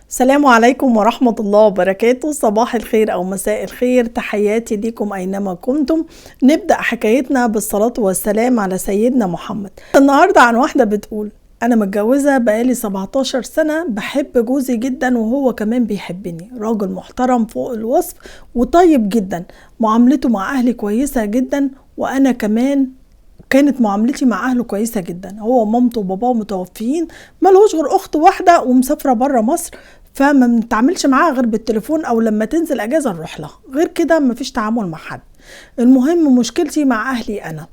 السلام عليكم ورحمة الله وبركاته. صباح الخير أو مساء الخير، تحياتي ليكم أينما كنتم. نبدأ حكايتنا بالصلاة والسلام على سيدنا محمد. النهاردة عن واحدة بتقول: أنا متجوزة بقالي 17 سنة، بحب جوزي جدا وهو كمان بيحبني، راجل محترم فوق الوصف وطيب جدا، معاملته مع أهلي كويسة جدا، وأنا كمان كانت معاملتي مع أهله كويسة جدا. هو ومامته وباباه متوفيين، ملهوش غير أخت واحدة ومسافرة برا مصر، فما بنتعاملش معاها غير بالتليفون أو لما تنزل أجازة نروح لها، غير كده مفيش تعامل مع حد. المهم مشكلتي مع أهلي.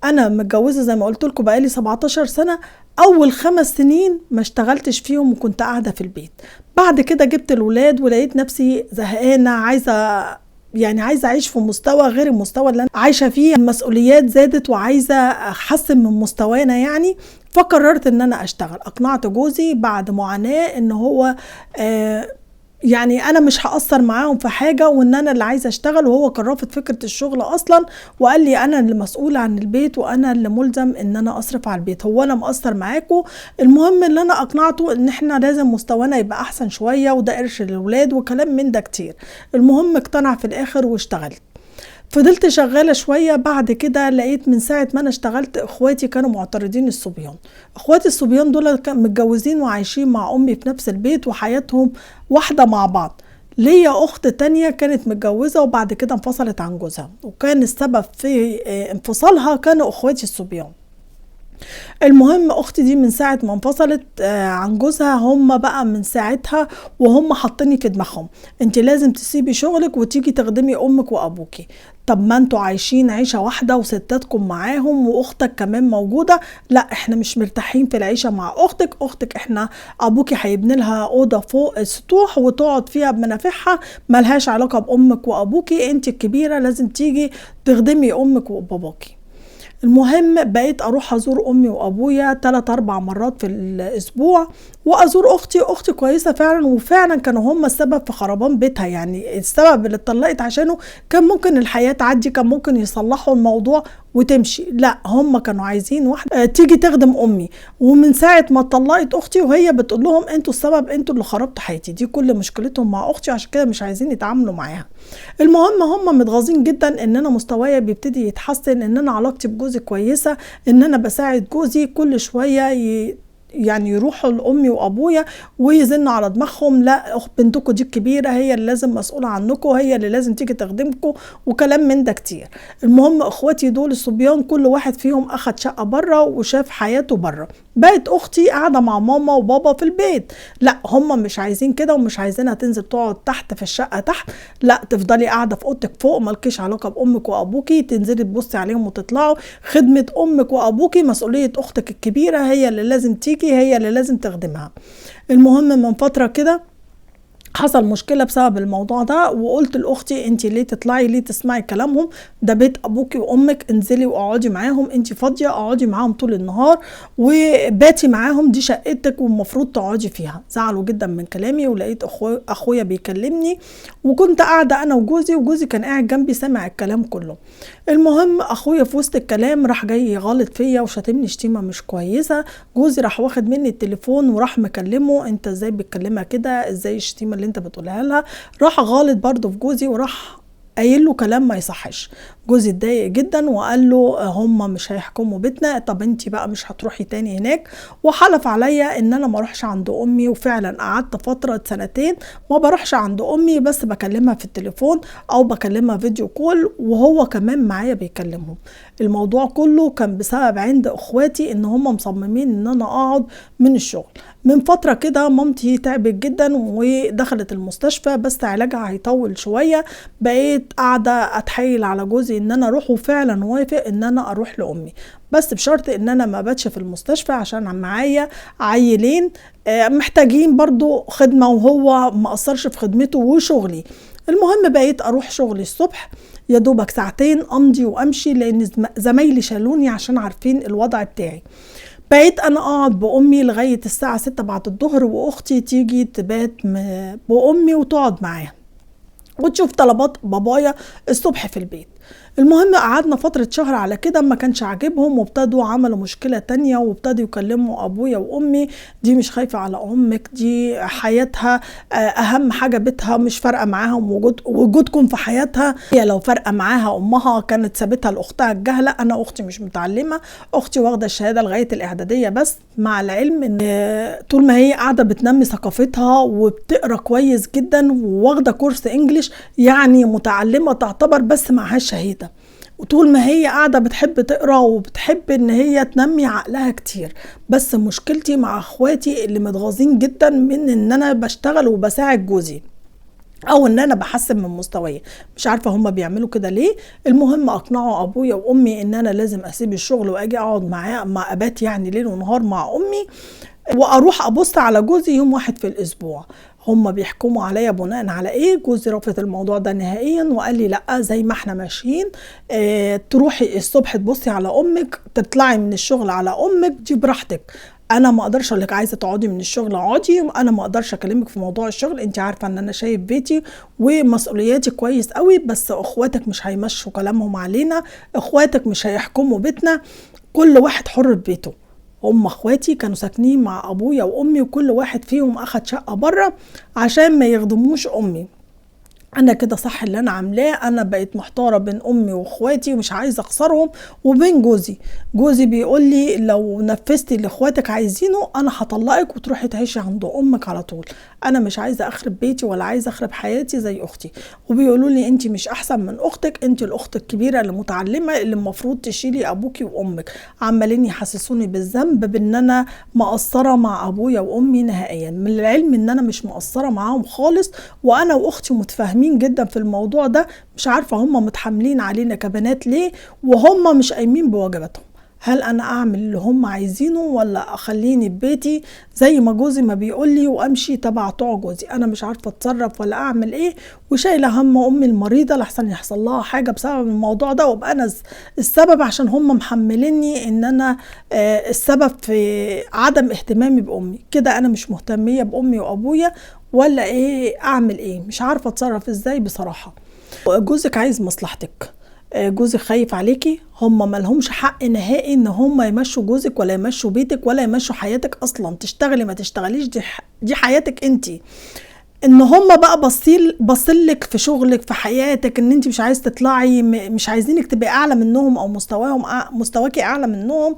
أنا متجوزة زي ما قلت لكم بقالي 17 سنة. أول 5 سنين ما اشتغلتش فيهم وكنت قاعدة في البيت. بعد كده جبت الولاد ولقيت نفسي زهقانة، عايزة أعيش في مستوى غير المستوى اللي أنا عايشة فيه. المسؤوليات زادت وعايزة أحسن من مستوانا فقررت إن أنا أشتغل. أقنعت جوزي بعد معاناة إن هو أنا مش هأثر معاهم في حاجة، وإن أنا اللي عايزة أشتغل، وهو كان رافض فكرة الشغل أصلا، وقال لي أنا اللي مسؤولة عن البيت وأنا اللي ملزم إن أنا أصرف على البيت، هو أنا مقصر معاكم. المهم اللي أنا أقنعته إن إحنا لازم مستوانا يبقى أحسن شوية، وده قرش للولاد وكلام من ده كتير. المهم اقتنع في الآخر واشتغلت. فضلت شغالة شوية. بعد كده لقيت من ساعة ما أنا اشتغلت إخواتي كانوا معترضين. الصبيان، إخواتي الصبيان دول كانوا متجوزين وعايشين مع أمي في نفس البيت وحياتهم واحدة مع بعض. ليا أخت تانية كانت متجوزة وبعد كده انفصلت عن جوزها، وكان السبب في انفصالها كانوا إخواتي الصبيان. المهم اختي دي من ساعة ما انفصلت عن جوزها، هم بقى من ساعتها وهم حاطيني في دماغهم: انت لازم تسيبي شغلك وتيجي تخدمي امك وابوكي. طب ما انتوا عايشين عيشة واحدة وستاتكم معاهم واختك كمان موجودة. لا، احنا مش مرتاحين في العيشة مع اختك احنا ابوكي هيبني لها اوضة فوق السطوح وتقعد فيها بمنافعها، ملهاش علاقة بامك وابوكي، انت الكبيرة لازم تيجي تخدمي امك وباباكي. المهم بقيت اروح ازور امي وابويا 3-4 مرات في الاسبوع، وازور اختي كويسه فعلا، وفعلا كانوا هم السبب في خربان بيتها. السبب اللي اتطلقت عشانه كان ممكن الحياه تعدي، كان ممكن يصلحوا الموضوع وتمشي. لا، هم كانوا عايزين واحده تيجي تخدم امي. ومن ساعه ما اتطلقت اختي وهي بتقول لهم: انتوا السبب، انتوا اللي خربتوا حياتي. دي كل مشكلتهم مع اختي، عشان كده مش عايزين يتعاملوا معاها. المهم هم متغاظين جدا ان انا مستوايا بيبتدي يتحسن، ان انا علاقتي بجوزي كويسه، ان انا بساعد جوزي. كل شويه يروحوا لامي وابويا ويزنوا على دماغهم: لا، بنتكم دي الكبيره، هي اللي لازم مسؤوله عنكم، هي اللي لازم تيجي تخدمكم، وكلام من ده كتير. المهم اخواتي دول الصبيان كل واحد فيهم اخد شقه بره وشاف حياته بره. بقت اختي قاعده مع ماما وبابا في البيت. لا، هم مش عايزين كده، ومش عايزينها تنزل تقعد تحت في الشقه تحت. لا، تفضلي قاعده في اوضتك فوق، مالكيش علاقه بامك وابوكي، تنزلي تبصي عليهم وتطلعوا. خدمه امك وابوكي مسؤوليه اختك الكبيره، هي اللي لازم تيجي، هي اللي لازم تخدمها. المهم من فتره كده حصل مشكلة بسبب الموضوع ده، وقلت لأختي: انتي ليه تطلعي، ليه تسمعي كلامهم؟ ده بيت أبوكي وأمك، انزلي وأقعدي معاهم، انتي فاضية أقعدي معاهم طول النهار وباتي معاهم، دي شقتك والمفروض تقعدي فيها. زعلوا جدا من كلامي، ولقيت أخويا بيكلمني، وكنت قاعدة أنا وجوزي كان قاعد جنبي سامع الكلام كله. المهم أخويا في وسط الكلام راح جاي غلط فيا وشتمني شتيمة مش كويسة. جوزي راح واخد مني التليفون وراح مكلمه: انت ازاي بتكلمها كده، ازاي الشتيمة اللي انت بتقولها لها؟ راح غالط برضو في جوزي وراح قايل له كلام ما يصحش. جوزي اتضايق جدا وقال له: هم مش هيحكموا بيتنا، طب انتي بقى مش هتروحي تاني هناك. وحلف عليا ان انا ما اروحش عند امي. وفعلا قعدت فترة 2 ما بروحش عند امي، بس بكلمها في التليفون او بكلمها فيديو كول، وهو كمان معايا بيكلمهم. الموضوع كله كان بسبب عند اخواتي ان هم مصممين ان انا اقعد من الشغل. من فترة كده مامتي تعبت جدا ودخلت المستشفى، بس علاجها هيطول شوية. بقيت قاعدة اتحايل على جوزي ان انا اروح، وفعلا وافق ان انا اروح لامي، بس بشرط ان انا ما باتش في المستشفى عشان معايا عيلين محتاجين برضو خدمة، وهو ما قصرش في خدمته وشغلي. المهم بقيت اروح شغلي الصبح يا دوبك 2 ساعات امضي وامشي، لان زمايلي شالوني عشان عارفين الوضع بتاعي. بقيت انا اقعد بامي لغايه الساعه 6 بعد الظهر، واختي تيجي تبات بامي وتقعد معاها وتشوف طلبات بابايا الصبح في البيت. المهم قعدنا فترة شهر على كده، ما كانش عاجبهم وابتدوا عملوا مشكلة تانية وابتدوا يكلموا ابويا وامي، دي مش خايفة على امك، دي حياتها اهم حاجة بيتها، مش فارقة معاهم وجودكم في حياتها. هي لو فارقة معاها امها كانت سابتها لاختها الجهلة. انا اختي مش متعلمة، اختي واخدة الشهادة لغاية الاعدادية بس، مع العلم ان طول ما هي قاعدة بتنمي ثقافتها وبتقرا كويس جدا وواخدة كورس انجليش، يعني متعلمة تعتبر بس معهاش شهادة. وطول ما هي قاعدة بتحب تقرا وبتحب ان هي تنمي عقلها كتير. بس مشكلتي مع اخواتي اللي متغاظين جدا من ان انا بشتغل وبساعد جوزي، او ان انا بحسن من مستواي. مش عارفة هما بيعملوا كده ليه. المهم اقنعوا ابويا وامي ان انا لازم اسيب الشغل واجي اقعد مع ابات يعني ليل ونهار مع امي، واروح ابص على جوزي يوم واحد في الاسبوع. هم بيحكموا عليا بناء على ايه؟ جوزي رفض الموضوع ده نهائيا وقال لي لا، زي ما احنا ماشيين تروحي الصبح تبصي على امك، تطلعي من الشغل على امك، دي براحتك. انا ما اقدرش اقول لك عايزه تقعدي من الشغل اقعدي، انا ما اقدرش اكلمك في موضوع الشغل، انت عارفه ان انا شايف بيتي ومسؤولياتي كويس قوي، بس اخواتك مش هيمشوا كلامهم علينا، اخواتك مش هيحكموا بيتنا، كل واحد حر ببيته. هم اخواتي كانوا ساكنين مع ابويا وامي، وكل واحد فيهم اخد شقه بره عشان ما يخدموش امي. انا كده صح اللي انا عاملاه؟ انا بقيت محتاره بين امي واخواتي ومش عايزه اخسرهم، وبين جوزي بيقول لي لو نفذتي اللي اخواتك عايزينه انا هطلقك وتروحي تعيشي عند امك على طول. انا مش عايزه اخرب بيتي ولا عايزه اخرب حياتي زي اختي. وبيقولوا لي انت مش احسن من اختك، انت الاخت الكبيره اللي متعلمه اللي المفروض تشيلي ابوكي وامك. عمالين يحسسوني بالذنب بان انا مقصره مع ابويا وامي نهائيا، من العلم ان انا مش مقصره معاهم خالص، وانا واختي متفاهمين جدا في الموضوع ده. مش عارفة هم متحملين علينا كبنات ليه وهم مش قايمين بواجباتهم. هل انا اعمل اللي هم عايزينه ولا اخليني ببيتي زي ما جوزي ما بيقولي وامشي تبع طوع جوزي؟ انا مش عارفة اتصرف ولا اعمل ايه، وشايلة هم امي المريضة لحسن يحصل لها حاجة بسبب الموضوع ده وابقى انا السبب، عشان هم محمليني ان انا السبب في عدم اهتمامي بامي. كده انا مش مهتمية بامي وابويا ولا ايه؟ اعمل ايه؟ مش عارفة اتصرف ازاي بصراحة. جوزك عايز مصلحتك، جوزك خايف عليكي، هم مالهمش حق نهائي ان هم يمشوا جوزك ولا يمشوا بيتك ولا يمشوا حياتك اصلا. تشتغلي ما تشتغليش دي حياتك انتي. ان هم بقى بصلك في شغلك في حياتك ان انت مش عايز تطلعي، مش عايزينك تبقي اعلى منهم او مستواكي اعلى منهم.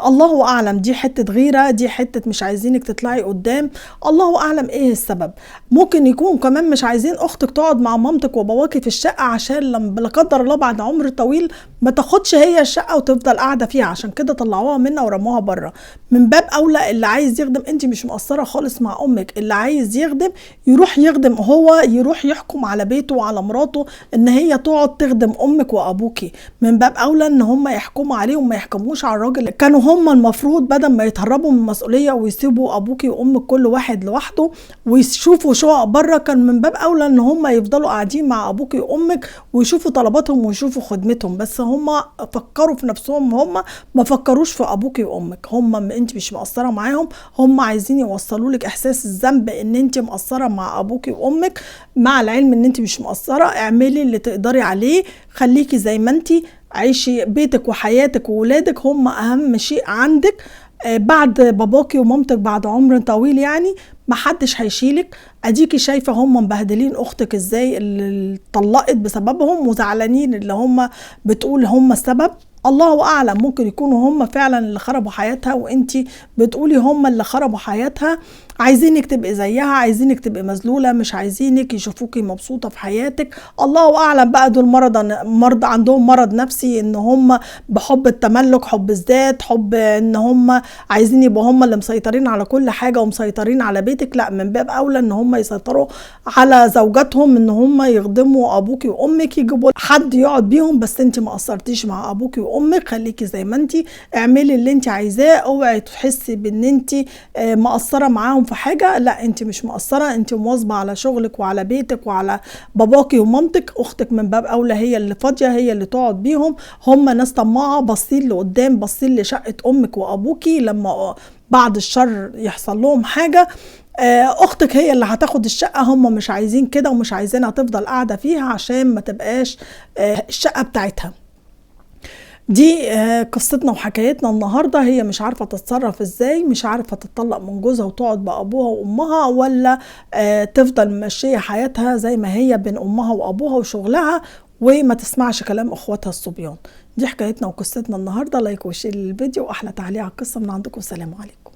الله اعلم، دي حتة غيرة، دي حتة مش عايزينك تطلعي قدام، الله اعلم ايه السبب. ممكن يكون كمان مش عايزين اختك تقعد مع مامتك وباباكي في الشقة عشان لما لا قدر الله بعد عمر طويل ما تاخدش هي الشقة وتفضل قاعدة فيها، عشان كده طلعوها منها ورموها بره. من باب اولى اللي عايز يخدم، انت مش مقصرة خالص مع امك، اللي عايز يخدم يروح يخدم، هو يروح يحكم على بيته وعلى مراته ان هي تقعد تخدم امك وابوكي. من باب اولى ان هم يحكموا عليه وما يحكموش على الراجل. كانوا هم المفروض بدل ما يتهربوا من المسؤوليه ويسيبوا ابوكي وامك كل واحد لوحده ويشوفوا شقق بره، كان من باب اولى ان هم يفضلوا قاعدين مع ابوكي وامك ويشوفوا طلباتهم ويشوفوا خدمتهم. بس هم فكروا في نفسهم، هم ما فكروش في ابوكي وامك. انت مش مقصره معاهم، هم عايزين يوصلوا لك احساس الذنب ان انت مقصره مع ابوكي وامك، مع العلم ان انت مش مقصره. اعملي اللي تقدري عليه، خليكي زي ما انت، عيشي بيتك وحياتك وولادك هم اهم شيء عندك. بعد باباكي ومامتك بعد عمر طويل يعني محدش هيشيلك. اديكي شايفه هم مبهدلين اختك ازاي، اللي طلقت بسببهم وزعلانين اللي هم بتقول هم السبب. الله اعلم، ممكن يكونوا هم فعلا اللي خربوا حياتها وانتي بتقولي هم اللي خربوا حياتها. عايزينك تبقي زيها، عايزينك تبقي مذلوله، مش عايزينك يشوفوكي مبسوطه في حياتك. الله اعلم بقى، دول مرضى عندهم مرض نفسي، ان هم بحب التملك، حب الذات، حب ان هم عايزين يبقوا هم اللي مسيطرين على كل حاجه ومسيطرين على بيتك. لا، من باب اولى ان هم يسيطروا على زوجاتهم، ان هم يخدموا ابوكي وامك، يجيبوا حد يقعد بيهم. بس انت ما قصرتيش مع ابوكي وامك، خليكي زي ما انت، اعملي اللي انت عايزاه. اوعي تحسي بان انت مقصره معاهم في حاجه، لا انت مش مقصره، انت مواظبه على شغلك وعلى بيتك وعلى باباكي ومامتك. اختك من باب اولى هي اللي فاضيه، هي اللي تقعد بيهم. هم ناس طماعه، باصين لقدام، باصين لشقه امك وابوكي، لما بعد الشر يحصل لهم حاجه اختك هي اللي هتاخد الشقة، هم مش عايزين كده ومش عايزينها تفضل قاعدة فيها عشان ما تبقاش الشقة بتاعتها. دي قصتنا وحكايتنا النهاردة. هي مش عارفة تتصرف ازاي، مش عارفة تتطلق من جوزها وتقعد بأبوها وأمها، ولا تفضل ماشية حياتها زي ما هي بين أمها وأبوها وشغلها وما تسمعش كلام أخواتها الصبيان. دي حكايتنا وقصتنا النهاردة. لايك وشير للفيديو وأحلى تعليق على القصة من عندكم. سلام عليكم.